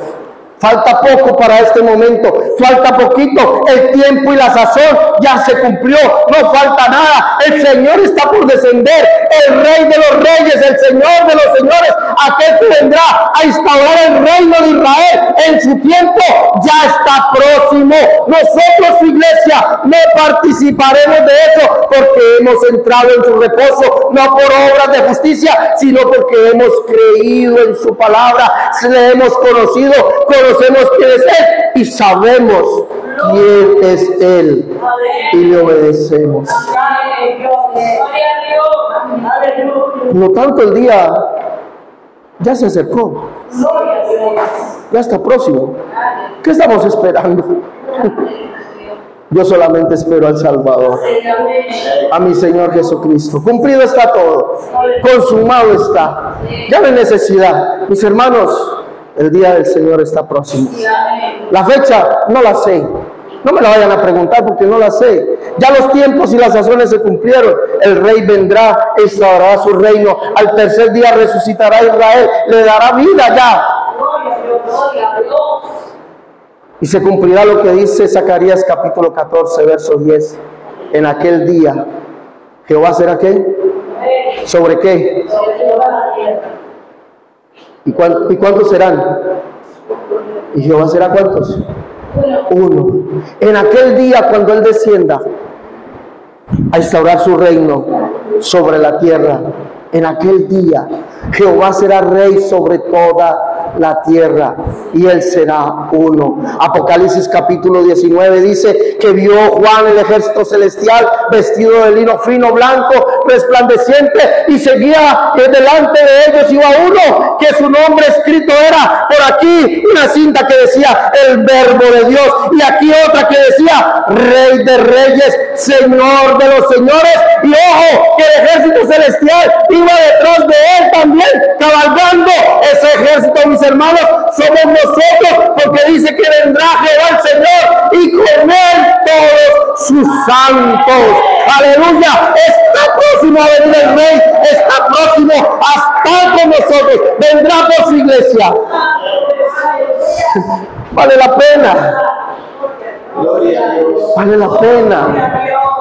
Falta poco para este momento, falta poquito, el tiempo y la sazón ya se cumplió, no falta nada. El Señor está por descender, el Rey de los Reyes, el Señor de los Señores, aquel que vendrá a instaurar el reino de Israel en su tiempo ya está próximo. Nosotros, su iglesia, no participaremos de eso porque hemos entrado en su reposo, no por obras de justicia, sino porque hemos creído en su palabra, le hemos conocido, conocemos quién es Él y sabemos quién es Él y le obedecemos. Por lo tanto, el día ya se acercó, ya está próximo. ¿Qué estamos esperando? Yo solamente espero al Salvador, a mi Señor Jesucristo. Cumplido está todo, consumado está. Ya no hay necesidad. Mis hermanos, el día del Señor está próximo. La fecha no la sé. No me la vayan a preguntar porque no la sé. Ya los tiempos y las sazones se cumplieron. El Rey vendrá, instaurará su reino. Al tercer día resucitará a Israel, le dará vida ya. Y se cumplirá lo que dice Zacarías capítulo 14, verso 10. En aquel día, ¿Jehová será qué? ¿Sobre qué? ¿Y cuántos serán? ¿Y Jehová será cuántos? Uno. En aquel día, cuando Él descienda a instaurar su reino sobre la tierra, en aquel día Jehová será rey sobre toda la tierra y Él será uno. Apocalipsis capítulo 19 dice que vio Juan el ejército celestial vestido de lino fino, blanco, resplandeciente, y seguía delante de ellos iba uno que su nombre escrito era por aquí una cinta que decía el Verbo de Dios, y aquí otra que decía Rey de Reyes, Señor de los Señores. Y ojo, que el ejército celestial iba detrás de Él también, cabalgando. Ese ejército, mis hermanos, somos nosotros, porque dice que vendrá Jehová el Señor y con Él todos sus santos. Aleluya. Está próximo a venir el Rey, está próximo a estar con nosotros, vendrá por su iglesia. Vale la pena. Vale la pena.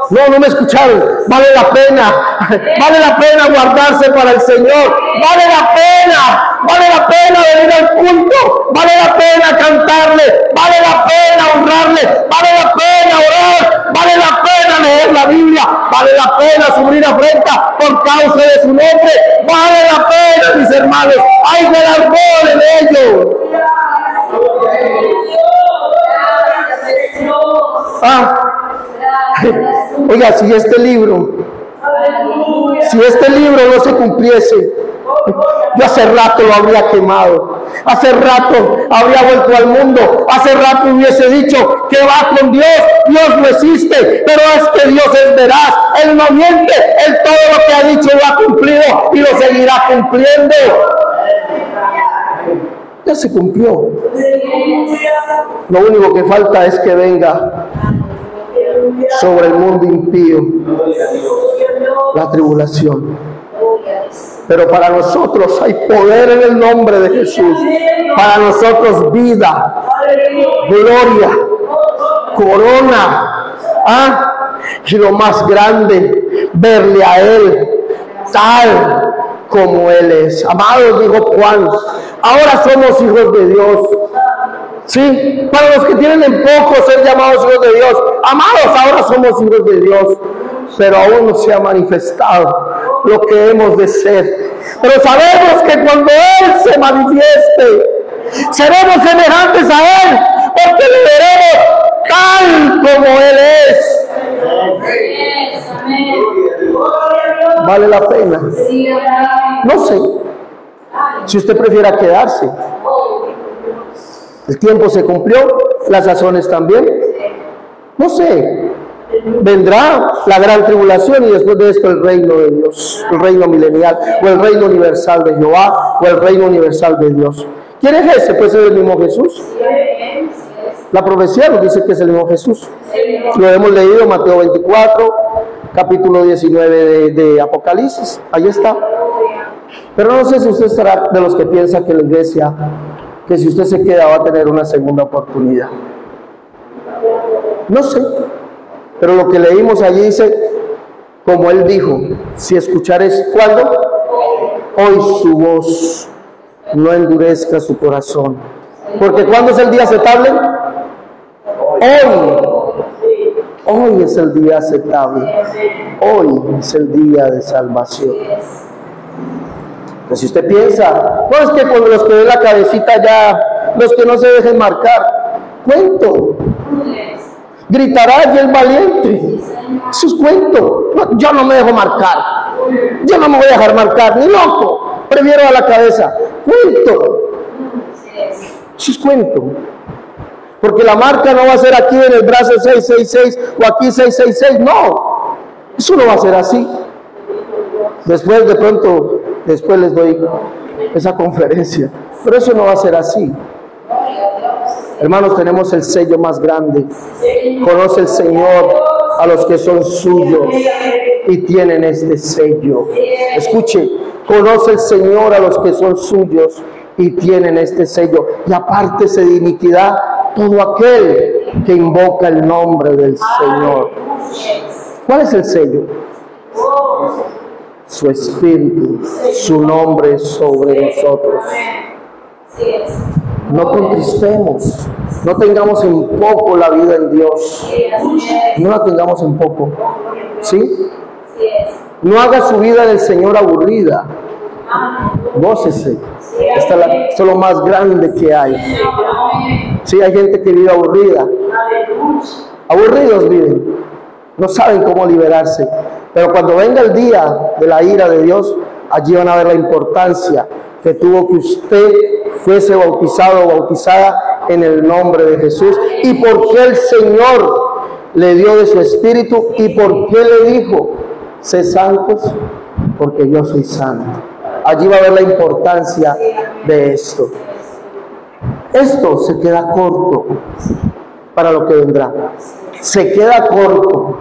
No me escucharon. Vale la pena. Vale la pena guardarse para el Señor. Vale la pena. Vale la pena venir al culto. Vale la pena cantarle. Vale la pena honrarle. Vale la pena orar. Vale la pena leer la Biblia. Vale la pena sufrir afrenta por causa de su nombre. Vale la pena, mis hermanos. Hay galardón en ello. Oiga, si este libro no se cumpliese, yo hace rato lo habría quemado, hace rato habría vuelto al mundo, hace rato hubiese dicho que va con Dios. Dios no existe, pero es que Dios es veraz, Él no miente, Él todo lo que ha dicho lo ha cumplido y lo seguirá cumpliendo. Ya se cumplió. Lo único que falta es que venga sobre el mundo impío la tribulación. Pero para nosotros hay poder en el nombre de Jesús. Para nosotros vida, gloria, corona, y lo más grande, verle a Él tal como Él es. Amados, dijo Juan, ahora somos hijos de Dios. Sí, para los que tienen en poco ser llamados hijos de Dios. Amados, ahora somos hijos de Dios, pero aún no se ha manifestado lo que hemos de ser. Pero sabemos que cuando Él se manifieste, seremos semejantes a Él, porque le veremos tal como Él es. ¿Vale la pena? No sé. Si usted prefiera quedarse. El tiempo se cumplió, las sazones también. No sé. Vendrá la gran tribulación y después de esto el reino de Dios, el reino milenial, o el reino universal de Jehová, o el reino universal de Dios. ¿Quién es ese? Pues es el mismo Jesús. La profecía nos dice que es el mismo Jesús. Lo hemos leído en Mateo 24, capítulo 19 de Apocalipsis. Ahí está. Pero no sé si usted estará de los que piensa que la iglesia, que si usted se queda va a tener una segunda oportunidad. No sé. Pero lo que leímos allí dice, como Él dijo, si escuchares, ¿cuándo? Hoy su voz. no endurezca su corazón. Porque ¿cuándo es el día aceptable? Hoy es el día aceptable. Hoy es el día de salvación. Pues si usted piensa, no es que con los que ven la cabecita ya, los que no se dejen marcar, cuento. Gritará y el valiente. Eso es cuento. No, yo no me dejo marcar. Yo no me voy a dejar marcar, ni loco. Prefiero a la cabeza. Cuento. Eso es cuento. Porque la marca no va a ser aquí en el brazo 666 o aquí 666. No. Eso no va a ser así. Después, de pronto, después les doy esa conferencia. Pero eso no va a ser así. Hermanos, tenemos el sello más grande. Conoce el Señor a los que son suyos y tienen este sello. Escuche, conoce el Señor a los que son suyos y tienen este sello. Y apártese de iniquidad todo aquel que invoca el nombre del Señor. ¿Cuál es el sello? Su Espíritu, su nombre sobre nosotros. No contristemos, no tengamos en poco la vida en Dios. No la tengamos en poco. ¿Sí? No haga su vida del Señor aburrida. Gócese. Esto es lo más grande que hay. Sí, hay gente que vive aburrida. Aburridos viven. No saben cómo liberarse. Pero cuando venga el día de la ira de Dios, allí van a ver la importancia que tuvo que usted fuese bautizado o bautizada en el nombre de Jesús, y por qué el Señor le dio de su Espíritu, y por qué le dijo: sé santos porque yo soy santo. Allí va a ver la importancia de esto. Esto se queda corto para lo que vendrá. Se queda corto.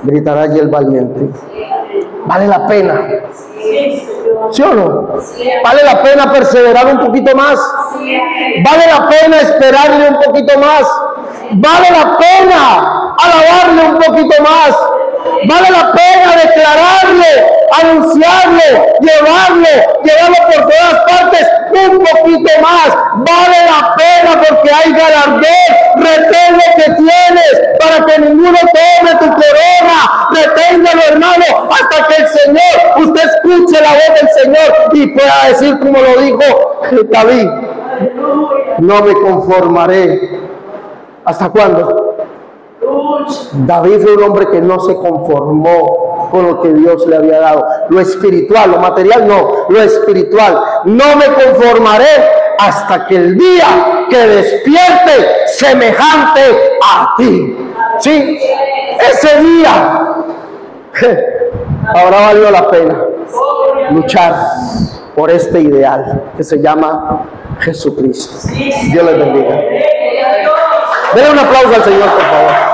Gritará allí el valiente. Vale la pena. ¿Sí o no? Vale la pena perseverar un poquito más. Vale la pena esperarle un poquito más. Vale la pena alabarle un poquito más. Vale la pena declararle, anunciarle, llevarlo por todas partes un poquito más. Vale la pena porque hay galardón. Retén lo que tienes para que ninguno tome tu corona. Reténgalo, hermano, hasta que el Señor, usted escuche la voz del Señor y pueda decir como lo dijo David: no me conformaré. ¿Hasta cuándo? David fue un hombre que no se conformó con lo que Dios le había dado. Lo espiritual, lo material no, lo espiritual. No me conformaré hasta que el día que despierte semejante a ti. ¿Sí? Ese día habrá valido la pena luchar por este ideal que se llama Jesucristo. Dios les bendiga. Denle un aplauso al Señor, por favor.